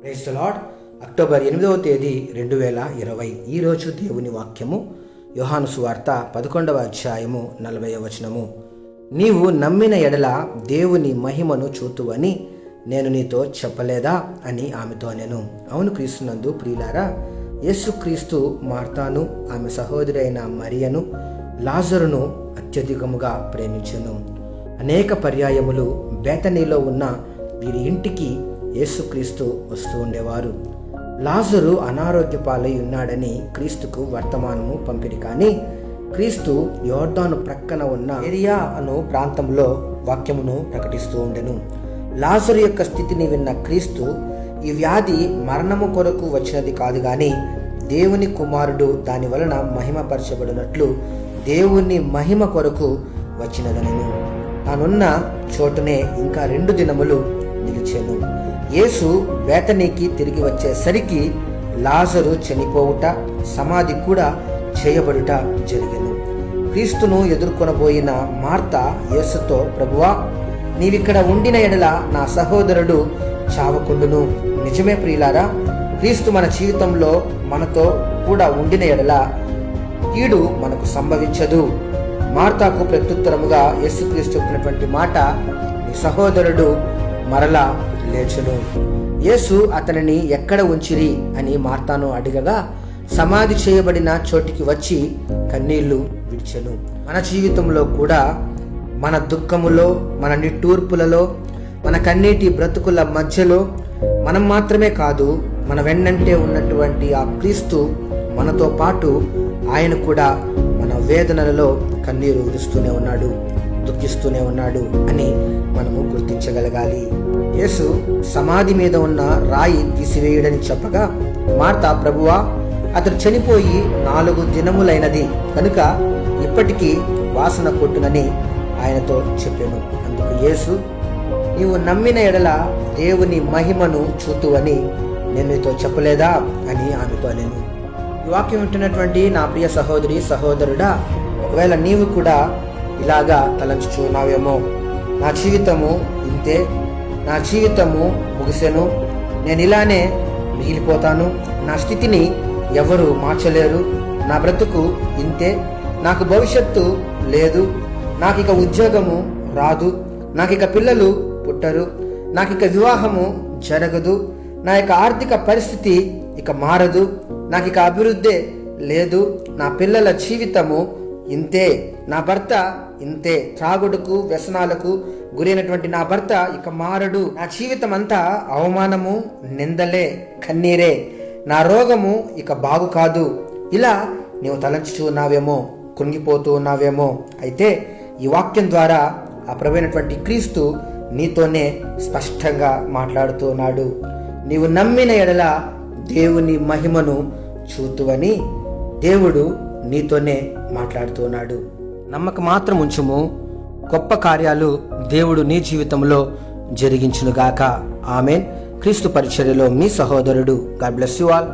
Praise the lord. October 8వ తేదీ 2020. ఈరోజు దేవుని వాక్యము యోహాను సువార్త 11వ అధ్యాయము 40వ వచనము. నీవు నమ్మిన ఎడల దేవుని మహిమను చూతువని నేను నీతో చెప్పలేదా అని ఆమెతో అనెను. అవును క్రీస్తునందు ప్రియులారా, యేసుక్రీస్తు మార్తాను, ఆమె సహోదరి అయిన మరియను, లాజరును అత్యధికముగా ప్రేమించెను. అనేక పర్యాయములు బేతనీలో ఉన్న వీరి ఇంటికి యేసుక్రీస్తు వస్తూ ఉండేవారు. లాజరు అనారోగ్య పాలై ఉన్నాడని క్రీస్తుకు వర్తమానము పంపిరి. కానీ క్రీస్తు యోర్దాను ప్రక్కన ఉన్న ఏరియా అను ప్రాంతంలో వాక్యమును ప్రకటిస్తూ ఉండెను. లాజరు యొక్క స్థితిని విన్న క్రీస్తు, ఈ వ్యాధి మరణము కొరకు వచ్చినది కాదు గాని దేవుని కుమారుడు దాని వలన మహిమపరచబడినట్లు దేవుని మహిమ కొరకు వచ్చినదనెను. తానున్న చోటునే ఇంకా 2 దినములు నిలిచెను. యేసు బేతనీకి తిరిగి వచ్చేసరికి లాజరు చనిపోవుట, సమాధి కూడా చేయబడుట జరిగెను. క్రీస్తును ఎదుర్కొనబోయిన మార్త యేసుతో, ప్రభువా, నీవిక్కడ ఉండిన ఎడల నా సహోదరుడు చావకుండును. నిజమే ప్రియులారా, క్రీస్తు మన జీవితంలో మనతో కూడా ఉండిన ఎడల కీడు మనకు సంభవించదు. మార్తాకు ప్రత్యుత్తరముగా యేసుక్రీస్తు చెప్పినటువంటి మాట, నీ సహోదరుడు మరలా లేచును. యేసు అతనిని ఎక్కడ ఉంచిరి అని మార్తాను అడిగగా, సమాధి చేయబడిన చోటికి వచ్చి కన్నీళ్లు విడిచెను. మన జీవితంలో కూడా మన దుఃఖములో, మన నిట్టూర్పులలో, మన కన్నీటి బ్రతుకుల మధ్యలో మనం మాత్రమే కాదు, మన వెన్నంటే ఉన్నటువంటి ఆ క్రీస్తు మనతో పాటు ఆయన కూడా మన వేదనలలో కన్నీరు విడుస్తూనే ఉన్నాడు, దుఃఖిస్తూనే ఉన్నాడు అని మనము గుర్తించగలగాలి. యేసు సమాధి మీద ఉన్న రాయి తీసివేయుడని చెప్పగా మార్తా, ప్రభువా, అతడు చనిపోయి 4 దినములైనది కనుక ఇప్పటికీ వాసన కొట్టునని ఆయనతో చెప్పాను. అందుకు యేసు, నీవు నమ్మిన ఎడల దేవుని మహిమను చూతువని నేను నీతో చెప్పలేదా అని ఆమెతో అనెను. ఈ వాక్యం వింటున్నటువంటి నా ప్రియ సహోదరి సహోదరుడా, ఒకవేళ నీవు కూడా ఇలాగా తలంచుచున్నావేమో, నా జీవితము ఇంతే, నా జీవితము ముగిసెను, నేను ఇలానే మిగిలిపోతాను, నా స్థితిని ఎవరు మార్చలేరు, నా బ్రతుకు ఇంతే, నాకు భవిష్యత్తు లేదు, నాకిక ఉద్యోగము రాదు, నాకిక పిల్లలు పుట్టరు, నాకిక వివాహము జరగదు, నా యొక్క ఆర్థిక పరిస్థితి ఇక మారదు, నాకిక అభివృద్ధి లేదు, నా పిల్లల జీవితము ఇంతే, నా భర్త ఇంతే, త్రాగుడుకు వ్యసనాలకు గురైనటువంటి నా భర్త ఇక మారడు, నా జీవితం అంతా అవమానము, నిందలే, కన్నీరే, నా రోగము ఇక బాగు కాదు, ఇలా నీవు తలంచుచూ ఉన్నావేమో, కృంగిపోతూ ఉన్నావేమో. అయితే ఈ వాక్యం ద్వారా ఆ ప్రభువైనటువంటి క్రీస్తు నీతోనే స్పష్టంగా మాట్లాడుతూ ఉన్నాడు. నీవు నమ్మిన ఎడల దేవుని మహిమను చూతువని దేవుడు నీతోనే మాట్లాడుతూ ఉన్నాడు. నమ్మకం మాత్రం ఉంచుము, గొప్ప కార్యాలు దేవుడు నీ జీవితంలో జరిగించునుగాక. ఆమెన్. క్రీస్తు పరిచర్యలో మీ సహోదరుడు. God bless you all.